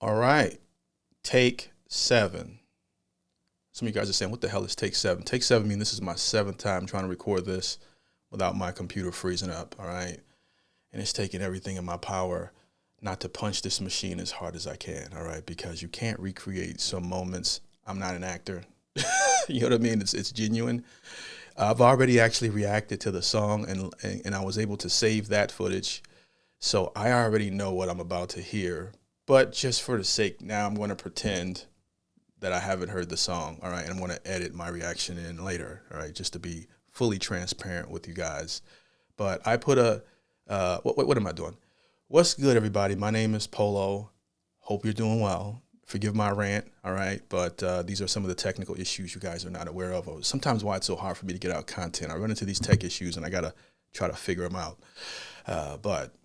All right, take 7. Some of you guys are saying, what the hell is take 7? Take 7 means this is my 7th time trying to record this without my computer freezing up, all right? And it's taking everything in my power not to punch this machine as hard as I can, all right? Because you can't recreate some moments. I'm not an actor. You know what I mean? It's genuine. I've already actually reacted to the song and I was able to save that footage. So I already know what I'm about to hear. But just for the sake, now I'm going to pretend that I haven't heard the song, all right? And I'm going to edit my reaction in later, all right? Just to be fully transparent with you guys. But I put what am I doing? What's good, everybody? My name is Polo. Hope you're doing well. Forgive my rant, all right? But these are some of the technical issues you guys are not aware of. Sometimes why it's so hard for me to get out content. I run into these tech issues and I got to try to figure them out. But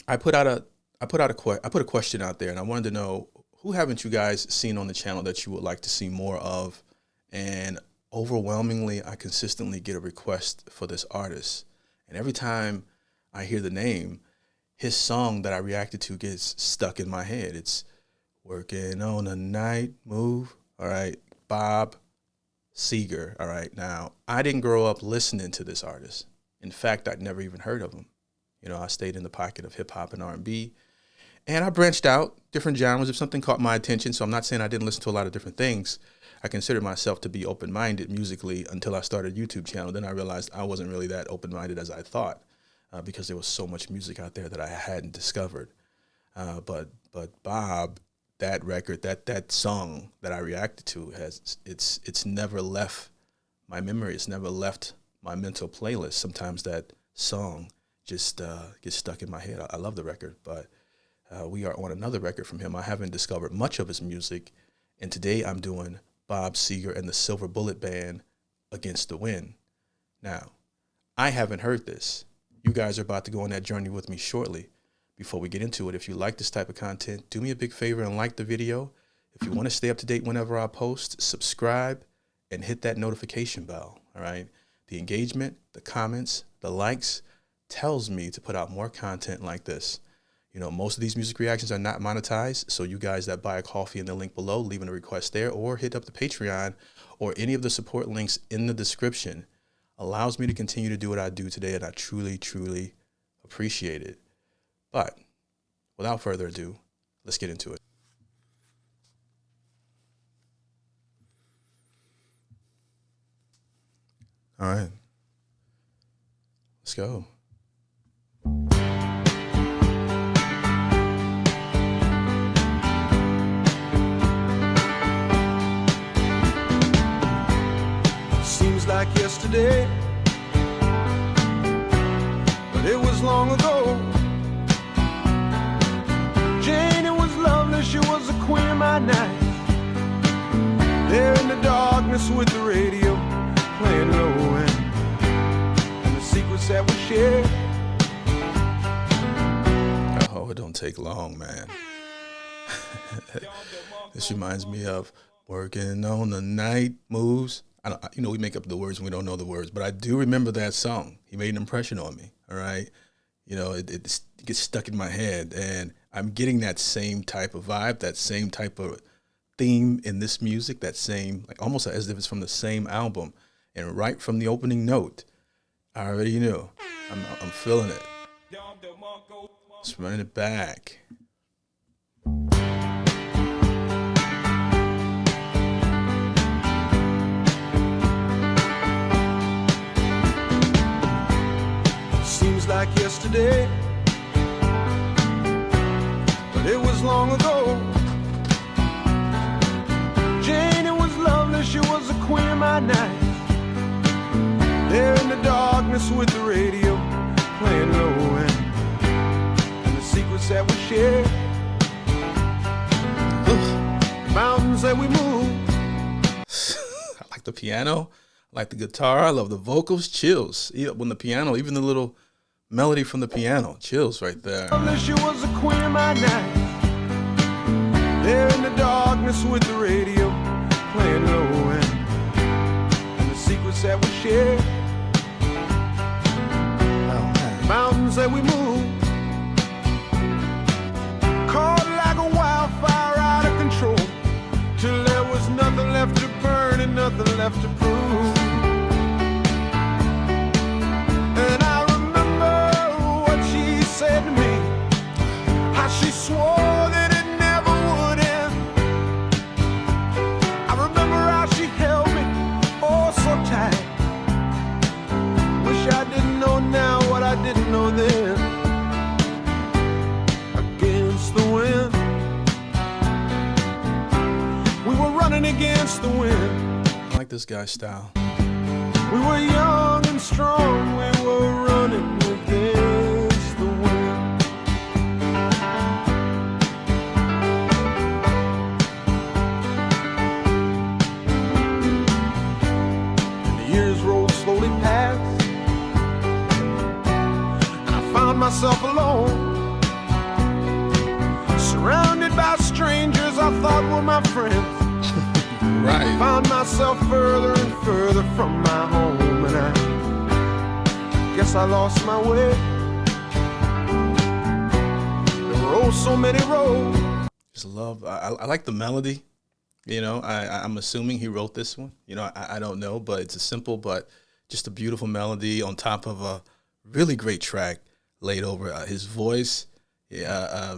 I put a question out there and I wanted to know, who haven't you guys seen on the channel that you would like to see more of? And overwhelmingly, I consistently get a request for this artist. And every time I hear the name, his song that I reacted to gets stuck in my head. It's Working on a Night Move, all right, Bob Seger, all right. Now, I didn't grow up listening to this artist. In fact, I'd never even heard of him. You know, I stayed in the pocket of hip hop and R&B. And I branched out different genres if something caught my attention. So I'm not saying I didn't listen to a lot of different things. I considered myself to be open-minded musically until I started a YouTube channel. Then I realized I wasn't really that open-minded as I thought because there was so much music out there that I hadn't discovered. But Bob, that record, that song that I reacted to it's never left my memory. It's never left my mental playlist. Sometimes that song just gets stuck in my head. I love the record, but we are on another record from him. I haven't discovered much of his music, and today I'm doing Bob Seger and the Silver Bullet Band, Against the Wind. Now, I haven't heard this. You guys are about to go on that journey with me shortly. Before we get into it, if you like this type of content, do me a big favor and like the video. If you want to stay up to date whenever I post, subscribe and hit that notification bell, all right? The engagement, the comments, the likes tells me to put out more content like this. You know, most of these music reactions are not monetized, so you guys that buy a coffee in the link below, leaving a request there, or hit up the Patreon or any of the support links in the description allows me to continue to do what I do today, and I truly, truly appreciate it. But without further ado, let's get into it. All right, let's go. Seems like yesterday, but it was long ago. Jane, it was lovely, she was the queen of my night. There in the darkness with the radio playing low and the secrets that we shared. Oh, it don't take long, man. This reminds me of Working on the Night Moves. You know, we make up the words and we don't know the words, but I do remember that song. He made an impression on me, all right? You know, it gets stuck in my head, and I'm getting that same type of vibe, that same type of theme in this music, that same, like almost as if it's from the same album. And right from the opening note, I already knew. I'm feeling it. Just running it back. Seems like yesterday, but it was long ago. Jane, it was lovely, she was the queen of my night. There in the darkness with the radio playing low and the secrets that we shared. Mountains that we moved. I like the piano, I like the guitar, I love the vocals, chills. When the piano, even the little melody from the piano, chills right there. She was the queen of my night. There in the darkness with the radio playing low and the secrets that we shared. Mountains that we moved, caught like a against the wind. I like this guy's style. We were young and strong, we were running against the wind. And the years rolled slowly past, and I found myself alone, surrounded by strangers I thought were my friends. Right. Found myself further and further from my home, and I guess I lost my way. There were oh so many roads. Just love. I like the melody. You know, I'm assuming he wrote this one. You know, I don't know, but it's a simple but just a beautiful melody on top of a really great track laid over his voice. Yeah,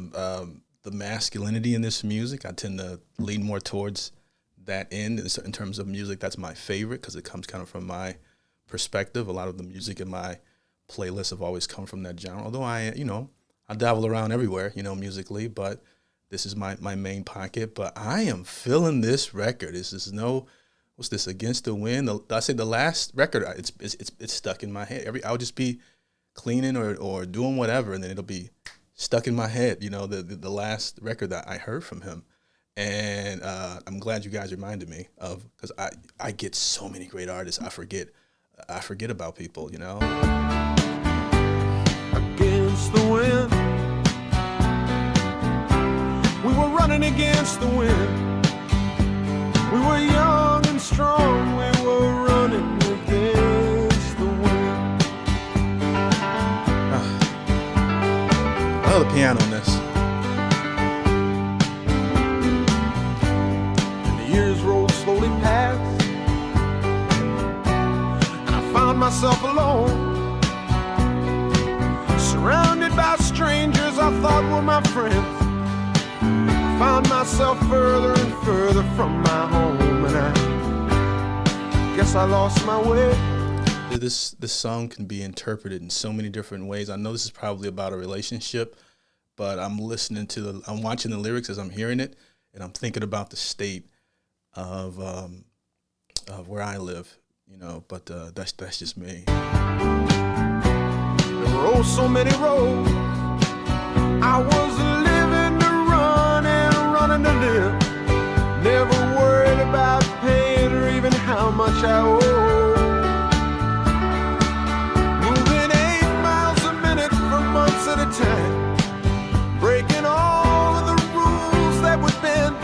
the masculinity in this music. I tend to lean more towards that end in terms of music. That's my favorite because it comes kind of from my perspective. A lot of the music in my playlists have always come from that genre. Although I dabble around everywhere, musically, but this is my main pocket. But I am feeling this record. This is what's this, Against the Wind? I say the last record, it's stuck in my head. I'll just be cleaning or doing whatever, and then it'll be stuck in my head. The last record that I heard from him. And I'm glad you guys reminded me of, because I get so many great artists. I forget about people, Against the wind, we were running against the wind. We were young and strong, we were running against the wind. I love the piano in this. Years rolled slowly past, and I found myself alone, surrounded by strangers I thought were my friends. I found myself further and further from my home, and I guess I lost my way. This song can be interpreted in so many different ways. I know this is probably about a relationship, but I'm watching the lyrics as I'm hearing it, and I'm thinking about the state of where I live, but that's just me. There were oh so many roads. I was living to run and running to live. Never worried about paying or even how much I owe. Moving 8 miles a minute for months at a time, breaking all of the rules that would bend.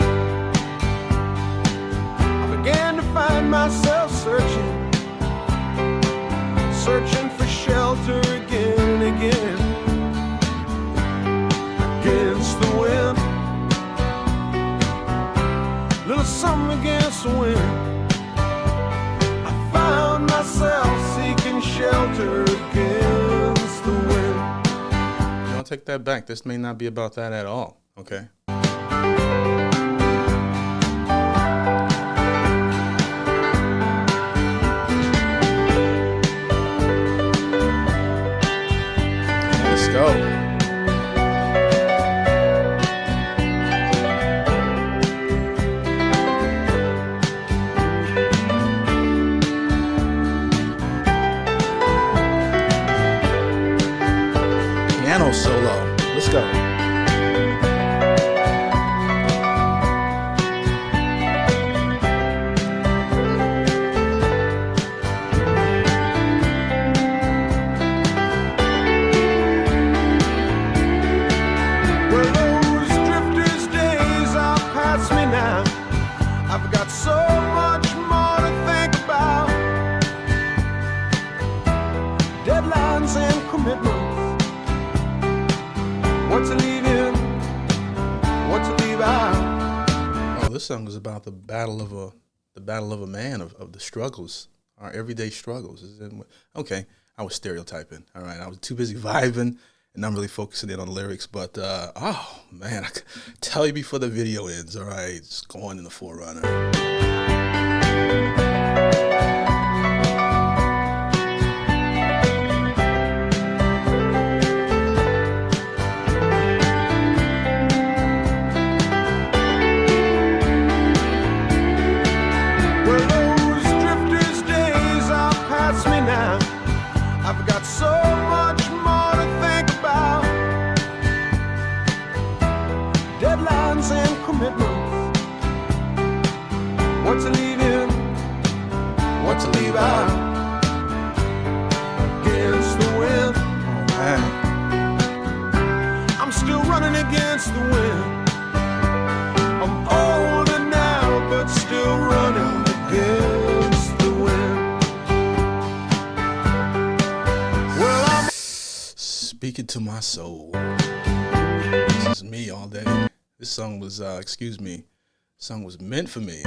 Began to find myself searching for shelter again and again. Against the wind, little something against the wind. I found myself seeking shelter against the wind. I'll take that back. This may not be about that at all. Okay. Go. Piano solo. Let's go. I've got so much more to think about. Deadlines and commitments. What to leave in, what to leave out. Oh, this song is about the battle of a man, of the struggles, our everyday struggles. Okay, I was stereotyping. All right, I was too busy vibing and not really focusing in on the lyrics. But oh man, I could tell you before the video ends. All right, just going in the forerunner. commitments. What to leave in, what to leave out. Against the wind. Oh, man. I'm still running against the wind. I'm older now, but still running against the wind. Well, I'm Speaking to my soul. This is me all day. This song was, song was meant for me.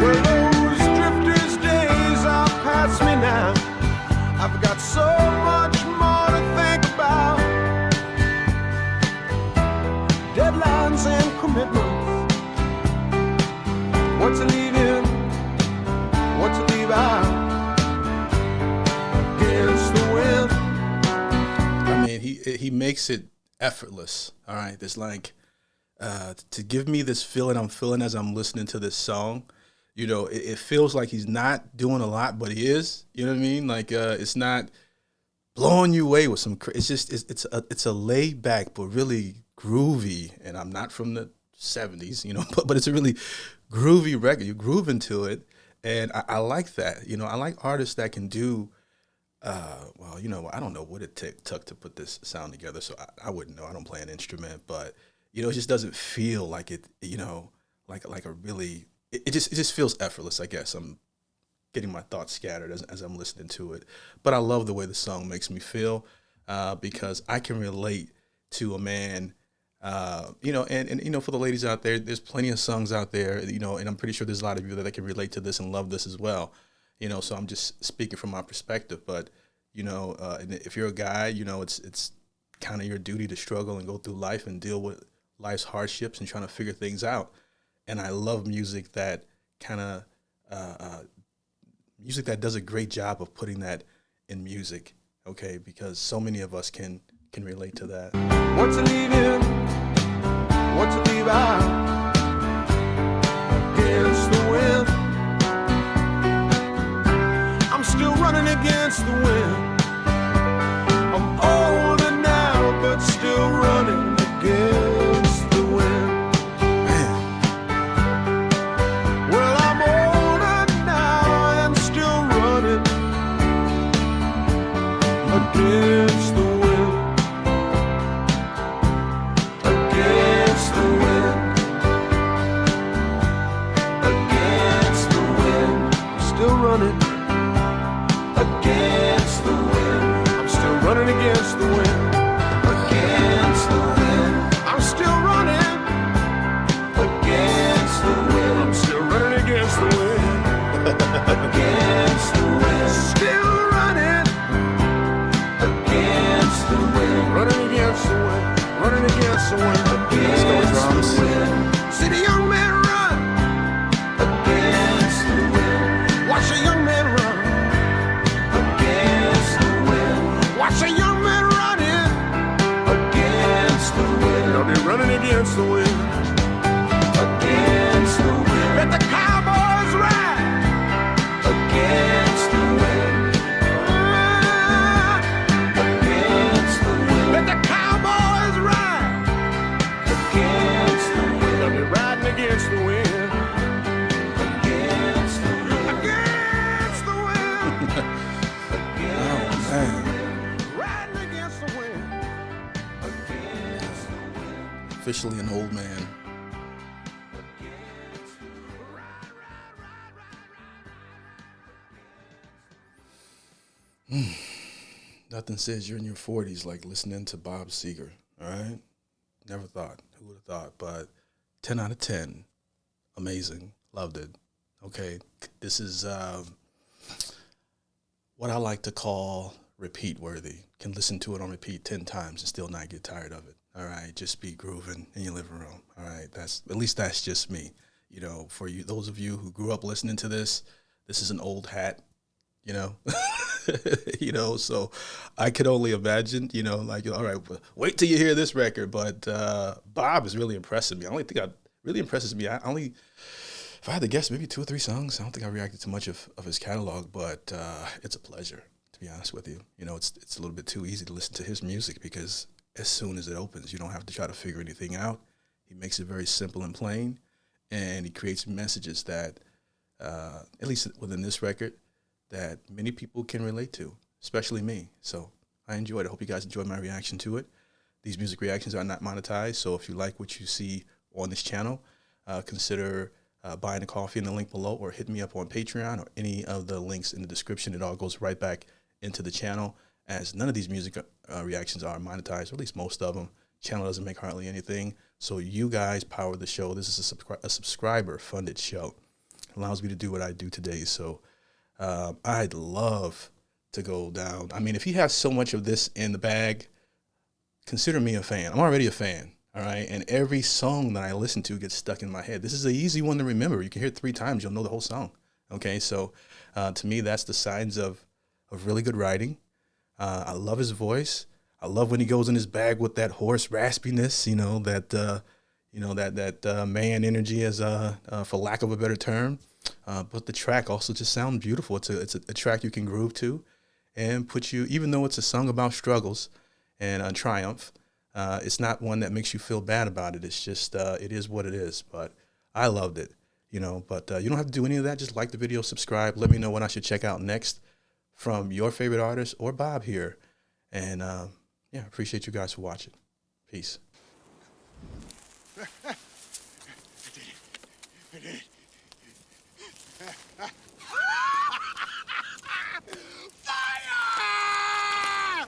Well, those drifters' days are past me now. I've got so much more to think about. Deadlines and commitments. What to leave in, what to leave out. Against the wind. I mean, he makes it effortless. All right, there's like to give me this feeling I'm feeling as I'm listening to this song. You know, it feels like he's not doing a lot, but he is. You know what I mean? Like it's not blowing you away with some. It's just it's a laid back but really groovy. And I'm not from the '70s, you know, but it's a really groovy record. You groove into it, and I like that. You know, I like artists that can do. Well, you know, I don't know what it took to put this sound together, so I wouldn't know. I don't play an instrument, but you know, it just doesn't feel like it. You know, like a really. It just feels effortless. I guess I'm getting my thoughts scattered as I'm listening to it, but I love the way the song makes me feel because I can relate to a man. You know, and you know, for the ladies out there, there's plenty of songs out there. You know, and I'm pretty sure there's a lot of you that can relate to this and love this as well. You know, so I'm just speaking from my perspective, but you know, and if you're a guy, you know, it's kind of your duty to struggle and go through life and deal with life's hardships and trying to figure things out. And I love music that kind of music that does a great job of putting that in music, okay? Because so many of us can relate to that. What to leave in, what to leave out. Against the wind. I'm still running against the wind. I'm older now, but still running against the wind. Man, Well, I'm older now and still running against the wind. Against the wind. Against the wind. I'm still running against the wind. I'm still running against the wind. Against the wind. I'm still running against the wind. I'm still running against the wind. Against the wind. Still running against the wind. Running against the wind. Running against the wind. Let's go, Against drums. the wind. See the young man run against the wind. Watch the young man run against the wind. Watch a young man running against the wind. They'll be running against the wind. Against the wind. Let the cowboys ride against the wind. Against the wind. Let the cowboys ride against the wind. They'll be riding against the wind. Against the wind. Against the wind. oh man, Riding against the wind. Against the wind. officially an old man. Nothing says you're in your 40s like listening to Bob Seger. All right, never thought. Who would have thought? But 10 out of 10, amazing. Loved it. Okay, this is what I like to call repeat worthy. Can listen to it on repeat 10 times and still not get tired of it. All right, just be grooving in your living room. All right, that's just me. You know, for you, those of you who grew up listening to this is an old hat. You know, So I could only imagine, like, all right, wait till you hear this record. But Bob is really impressing me. I only think really impresses me. If I had to guess, maybe 2 or 3 songs. I don't think I reacted to much of his catalog, but it's a pleasure, to be honest with you. It's a little bit too easy to listen to his music because as soon as it opens, you don't have to try to figure anything out. He makes it very simple and plain, and he creates messages that, at least within this record, that many people can relate to, especially me. So I enjoyed it. I hope you guys enjoyed my reaction to it. These music reactions are not monetized, so if you like what you see on this channel, consider buying a coffee in the link below, or hit me up on Patreon or any of the links in the description. It all goes right back into the channel, as none of these music reactions are monetized, or at least most of them. Channel doesn't make hardly anything, so you guys power the show. This is a subscriber-funded show. It allows me to do what I do today, so I'd love to go down. I mean, if he has so much of this in the bag, consider me a fan. I'm already a fan. All right. And every song that I listen to gets stuck in my head. This is an easy one to remember. You can hear it 3 times. You'll know the whole song. Okay. So to me, that's the signs of really good writing. I love his voice. I love when he goes in his bag with that hoarse raspiness, that man energy, as for lack of a better term. But the track also just sounds beautiful. It's a track you can groove to and put you, even though it's a song about struggles and triumph. It's not one that makes you feel bad about it. It's just, it is what it is. But I loved it, but you don't have to do any of that. Just like the video, subscribe. Let me know what I should check out next from your favorite artist or Bob here. And yeah, appreciate you guys for watching. Peace. I did it.